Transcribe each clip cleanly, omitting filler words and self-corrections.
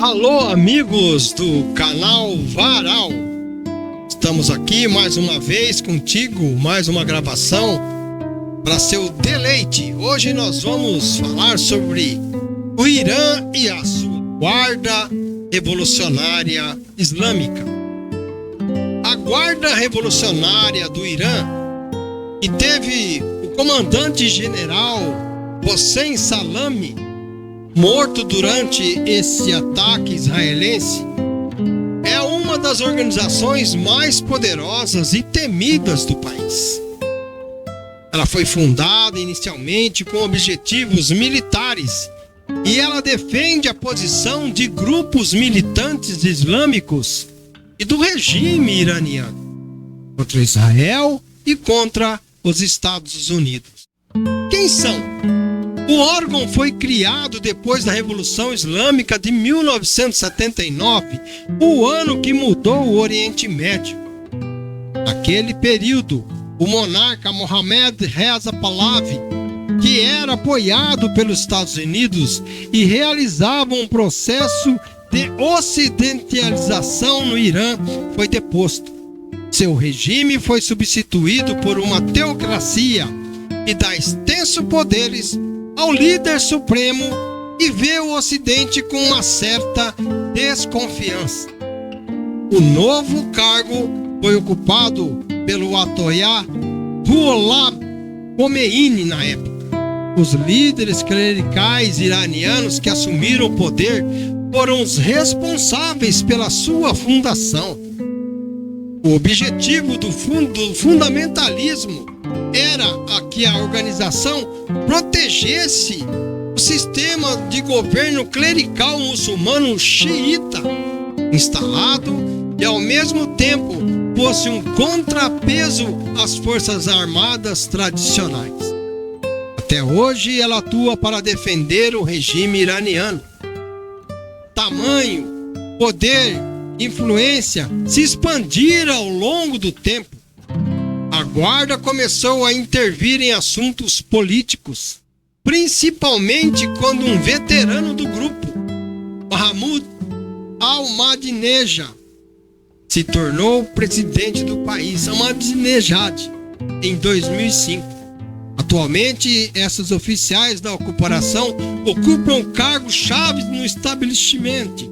Alô, amigos do canal Varal. Estamos aqui mais uma vez contigo, mais uma gravação para seu deleite. Hoje nós vamos falar sobre o Irã e a sua Guarda Revolucionária Islâmica. A Guarda Revolucionária do Irã, que teve o comandante-general Hossein Salami morto durante esse ataque israelense, é uma das organizações mais poderosas e temidas do país. Ela foi fundada inicialmente com objetivos militares e ela defende a posição de grupos militantes islâmicos e do regime iraniano contra Israel e contra os Estados Unidos. Quem são? O órgão foi criado depois da Revolução Islâmica de 1979, o ano que mudou o Oriente Médio. Naquele período, o monarca Mohammad Reza Pahlavi, que era apoiado pelos Estados Unidos e realizava um processo de ocidentalização no Irã, foi deposto. Seu regime foi substituído por uma teocracia que dá extensos poderes ao líder supremo e vê o Ocidente com uma certa desconfiança. O novo cargo foi ocupado pelo Ayatollah Ruhollah Khomeini na época. Os líderes clericais iranianos que assumiram o poder foram os responsáveis pela sua fundação. O objetivo do fundamentalismo era que a organização protegesse o sistema de governo clerical muçulmano xiita instalado e, ao mesmo tempo, fosse um contrapeso às forças armadas tradicionais. Até hoje, ela atua para defender o regime iraniano. Tamanho, poder, influência se expandiram ao longo do tempo. A Guarda começou a intervir em assuntos políticos, principalmente quando um veterano do grupo, Mahmoud Ahmadinejad, se tornou presidente do país, Ahmadinejad, em 2005. Atualmente, esses oficiais da ocupação ocupam cargos chaves no estabelecimento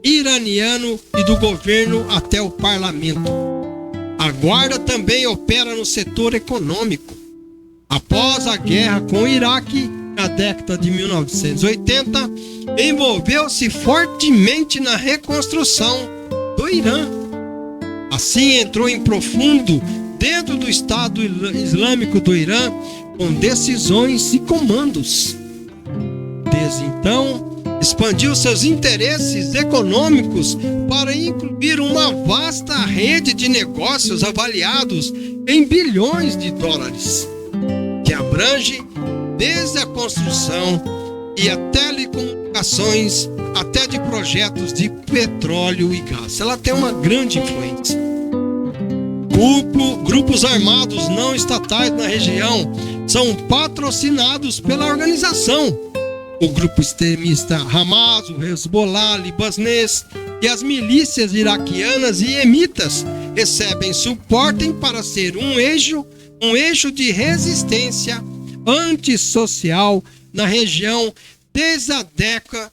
iraniano e do governo até o parlamento. A Guarda também opera no setor econômico. Após a guerra com o Iraque, na década de 1980, envolveu-se fortemente na reconstrução do Irã. Assim, entrou em profundo dentro do Estado Islâmico do Irã, com decisões e comandos. Desde então, expandiu seus interesses econômicos para incluir uma vasta rede de negócios avaliados em bilhões de dólares, que abrange desde a construção e a telecomunicações até de projetos de petróleo e gás. Ela tem uma grande influência. Grupos armados não estatais na região são patrocinados pela organização. O grupo extremista Hamas, o Hezbollah libanês e as milícias iraquianas e emitas recebem suporte para ser um eixo de resistência antissocial na região desde a década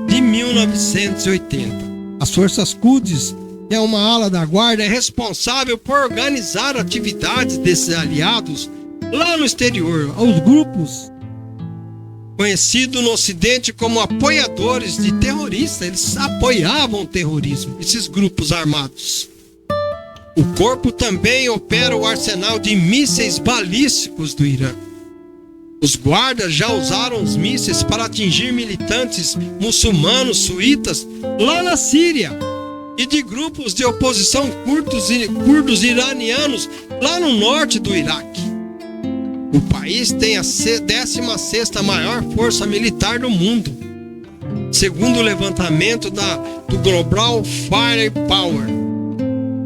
de 1980. As forças Quds, que é uma ala da Guarda, é responsável por organizar atividades desses aliados lá no exterior. Os grupos conhecidos no Ocidente como apoiadores de terroristas, eles apoiavam o terrorismo, esses grupos armados. O corpo também opera o arsenal de mísseis balísticos do Irã. Os guardas já usaram os mísseis para atingir militantes muçulmanos suítas lá na Síria e de grupos de oposição curdos iranianos lá no norte do Iraque. O país tem a 16ª maior força militar do mundo, segundo o levantamento do Global Firepower.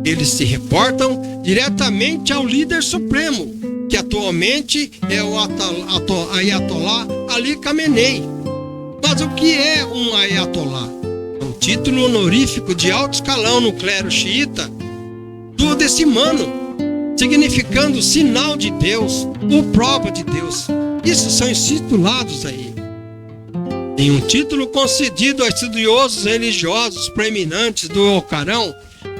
Eles se reportam diretamente ao líder supremo, que atualmente é o Ayatollah Ali Khamenei. Mas o que é um Ayatollah? título honorífico de alto escalão no clero xiita, duodecimano, significando sinal de Deus ou prova de Deus. Isso são intitulados aí. Em um título concedido a estudiosos religiosos preeminentes do Alcorão,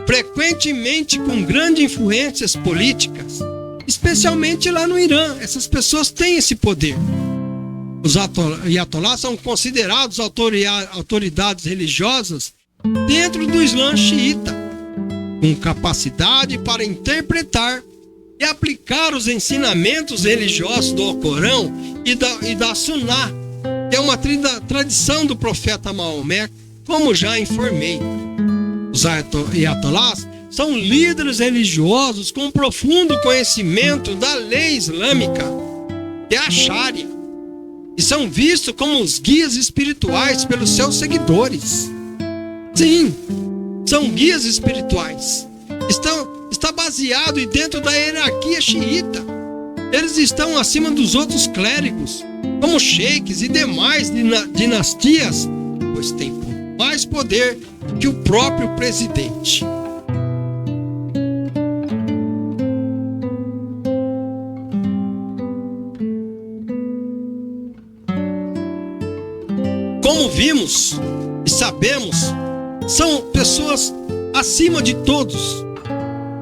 frequentemente com grandes influências políticas, especialmente lá no Irã. Essas pessoas têm esse poder. Os ayatolás são considerados autoridades religiosas dentro do Islã xiita, com capacidade para interpretar e aplicar os ensinamentos religiosos do Alcorão e da Sunnah, que é uma tradição do profeta Maomé, como já informei. Os ayatolás são líderes religiosos com profundo conhecimento da lei islâmica, que é a Sharia, e são vistos como os guias espirituais pelos seus seguidores. Sim, são guias espirituais. Está baseado dentro da hierarquia xiita. Eles estão acima dos outros clérigos, como sheiks e demais dinastias, pois têm mais poder que o próprio presidente. Como vimos e sabemos, são pessoas acima de todos.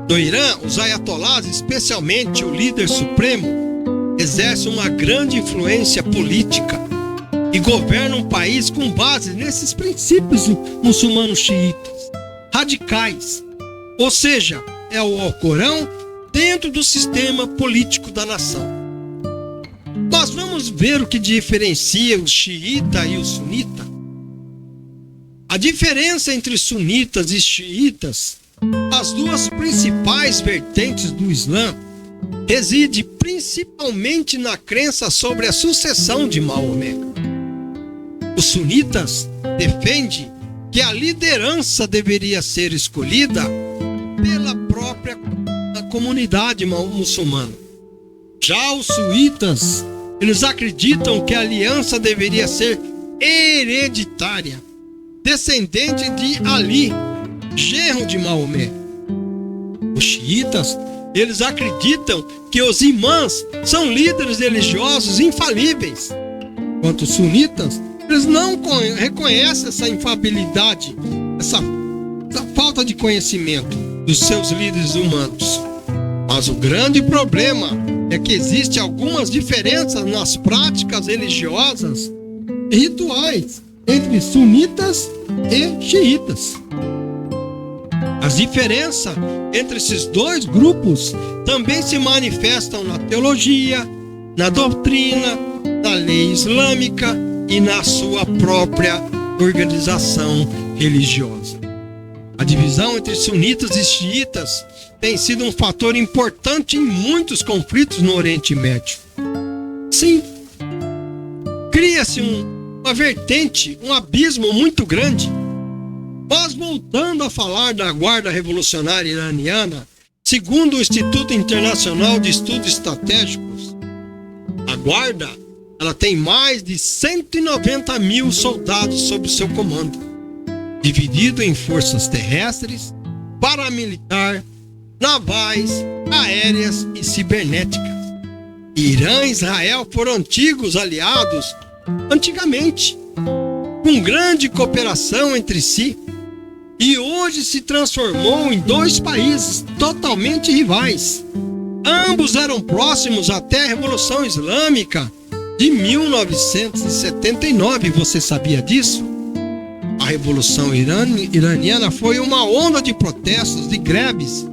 No Irã, os ayatolás, especialmente o líder supremo, exercem uma grande influência política e governam um país com base nesses princípios muçulmanos xiitas radicais. Ou seja, é o Alcorão dentro do sistema político da nação. Nós vamos ver o que diferencia o xiita e o sunita. A diferença entre sunitas e xiitas, as duas principais vertentes do Islã, reside principalmente na crença sobre a sucessão de Maomé. Os sunitas defendem que a liderança deveria ser escolhida pela própria comunidade muçulmana. Já os suítas, eles acreditam que a aliança deveria ser hereditária, descendente de Ali, genro de Maomé. Os xiitas, eles acreditam que os imãs são líderes religiosos infalíveis, enquanto os sunitas, eles não reconhecem essa infalibilidade, essa falta de conhecimento dos seus líderes humanos. Mas o grande problema é que existem algumas diferenças nas práticas religiosas e rituais entre sunitas e xiitas. As diferenças entre esses dois grupos também se manifestam na teologia, na doutrina, na lei islâmica e na sua própria organização religiosa. A divisão entre sunitas e xiitas tem sido um fator importante em muitos conflitos no Oriente Médio. Sim, cria-se uma vertente, um abismo muito grande. Mas voltando a falar da Guarda Revolucionária Iraniana, segundo o Instituto Internacional de Estudos Estratégicos, a Guarda, ela tem mais de 190 mil soldados sob seu comando, dividido em forças terrestres, paramilitar, navais, aéreas e cibernéticas. Irã e Israel foram antigos aliados antigamente, com grande cooperação entre si, e hoje se transformou em dois países totalmente rivais. Ambos eram próximos até a Revolução Islâmica de 1979. Você sabia disso? A Revolução Iraniana foi uma onda de protestos, de greves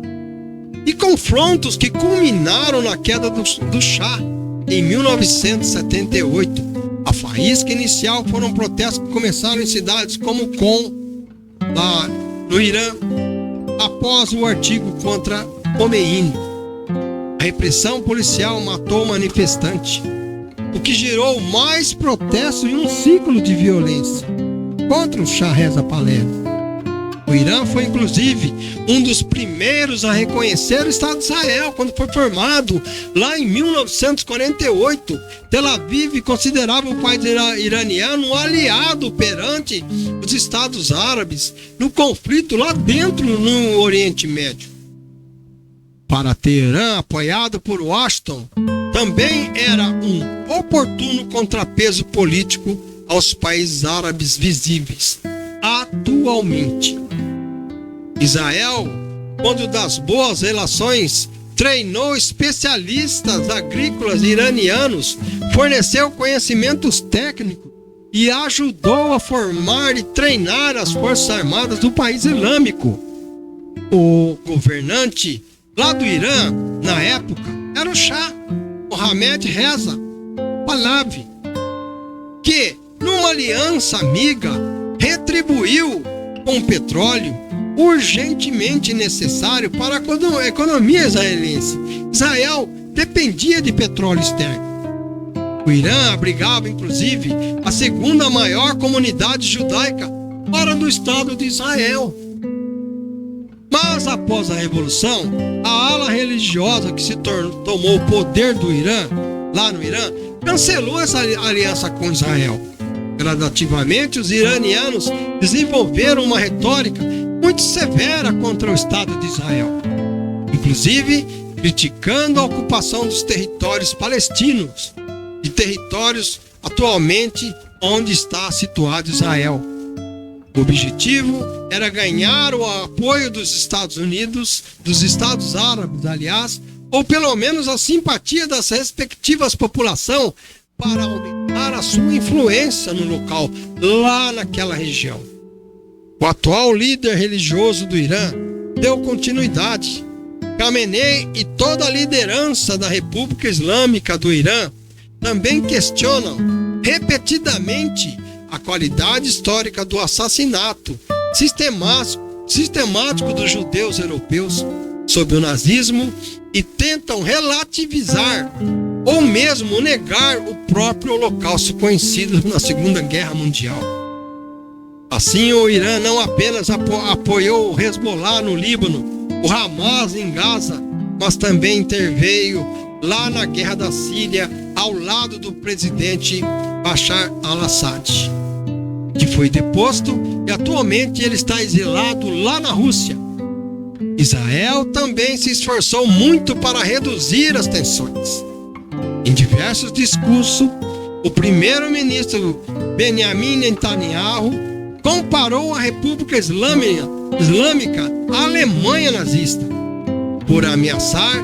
e confrontos que culminaram na queda do Shah em 1978. A faísca inicial foram protestos que começaram em cidades como Qom, lá no Irã, após o artigo contra Khomeini. A repressão policial matou manifestante, o que gerou mais protestos e um ciclo de violência contra o Shah Reza Pahlavi. O Irã foi, inclusive, um dos primeiros a reconhecer o Estado de Israel, quando foi formado lá em 1948. Tel Aviv considerava o país iraniano um aliado perante os Estados Árabes no conflito lá dentro no Oriente Médio. Para Teherã, apoiado por Washington, também era um oportuno contrapeso político aos países árabes visíveis atualmente. Israel, quando das boas relações, treinou especialistas agrícolas iranianos, forneceu conhecimentos técnicos e ajudou a formar e treinar as forças armadas do país islâmico. O governante lá do Irã, na época, era o Shah Mohammad Reza Pahlavi, que, numa aliança amiga, retribuiu com petróleo urgentemente necessário para a economia israelense. Israel dependia de petróleo externo. O Irã abrigava, inclusive, a segunda maior comunidade judaica fora do Estado de Israel. Mas após a Revolução, a ala religiosa que tomou o poder do Irã, lá no Irã, cancelou essa aliança com Israel. Gradativamente, os iranianos desenvolveram uma retórica muito severa contra o Estado de Israel, inclusive criticando a ocupação dos territórios palestinos, de territórios atualmente onde está situado Israel. O objetivo era ganhar o apoio dos Estados Unidos, dos Estados Árabes, aliás, ou pelo menos a simpatia das respectivas populações para aumentar a sua influência no local, lá naquela região. O atual líder religioso do Irã deu continuidade. Khamenei e toda a liderança da República Islâmica do Irã também questionam repetidamente a qualidade histórica do assassinato sistemático dos judeus europeus sob o nazismo e tentam relativizar ou mesmo negar o próprio Holocausto conhecido na Segunda Guerra Mundial. Assim, o Irã não apenas apoiou o Hezbollah no Líbano, o Hamas em Gaza, mas também interveio lá na Guerra da Síria ao lado do presidente Bashar al-Assad, que foi deposto e atualmente ele está exilado lá na Rússia. Israel também se esforçou muito para reduzir as tensões. Em diversos discursos, o primeiro-ministro Benjamin Netanyahu comparou a República Islâmica à Alemanha nazista, por ameaçar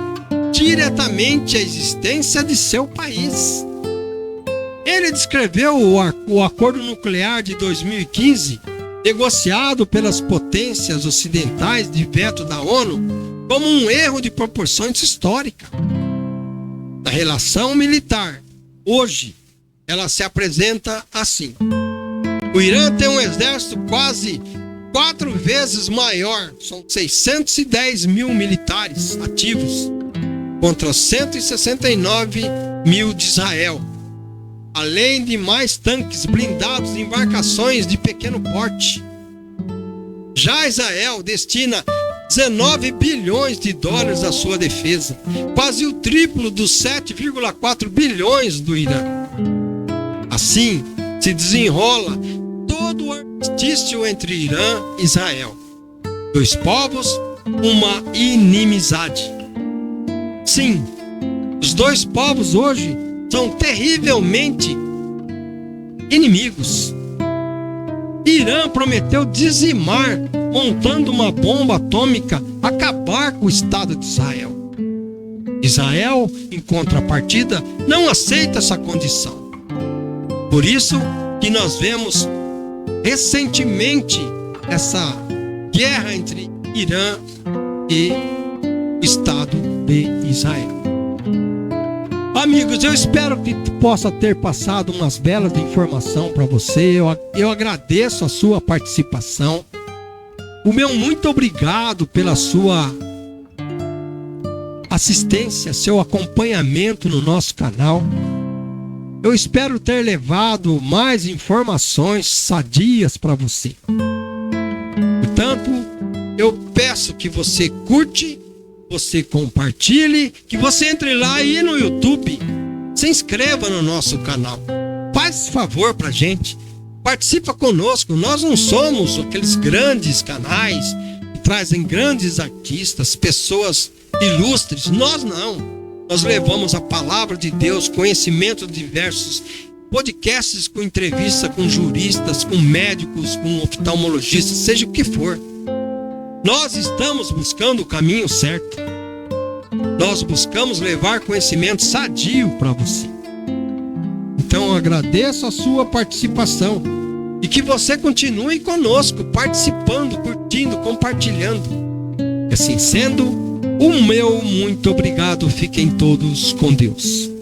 diretamente a existência de seu país. Ele descreveu o acordo nuclear de 2015, negociado pelas potências ocidentais de veto da ONU, como um erro de proporções históricas. A relação militar, hoje, ela se apresenta assim. O Irã tem um exército quase 4 vezes maior, são 610 mil militares ativos, contra 169 mil de Israel, além de mais tanques blindados e embarcações de pequeno porte. Já Israel destina 19 bilhões de dólares à sua defesa, quase o triplo dos 7,4 bilhões do Irã. Assim, se desenrola todo o armistício entre Irã e Israel. Dois povos, uma inimizade. Sim, os dois povos hoje são terrivelmente inimigos. Irã prometeu dizimar, montando uma bomba atômica, acabar com o Estado de Israel. Israel, em contrapartida, não aceita essa condição. Por isso que nós vemos recentemente essa guerra entre Irã e o Estado de Israel. Amigos, eu espero que possa ter passado umas belas informações para você. Eu agradeço a sua participação. O meu muito obrigado pela sua assistência, seu acompanhamento no nosso canal. Eu espero ter levado mais informações sadias para você. Portanto, Eu peço que você curte, você compartilhe, que você entre lá e no YouTube, se inscreva no nosso canal. Faz favor pra gente, participa conosco. Nós não somos aqueles grandes canais que trazem grandes artistas, pessoas ilustres. Nós não. Nós levamos a palavra de Deus, conhecimento de diversos podcasts com entrevista com juristas, com médicos, com oftalmologistas, seja o que for. Nós estamos buscando o caminho certo. Nós buscamos levar conhecimento sadio para você. Então eu agradeço a sua participação e que você continue conosco, participando, curtindo, compartilhando. E assim sendo, o meu muito obrigado. Fiquem todos com Deus.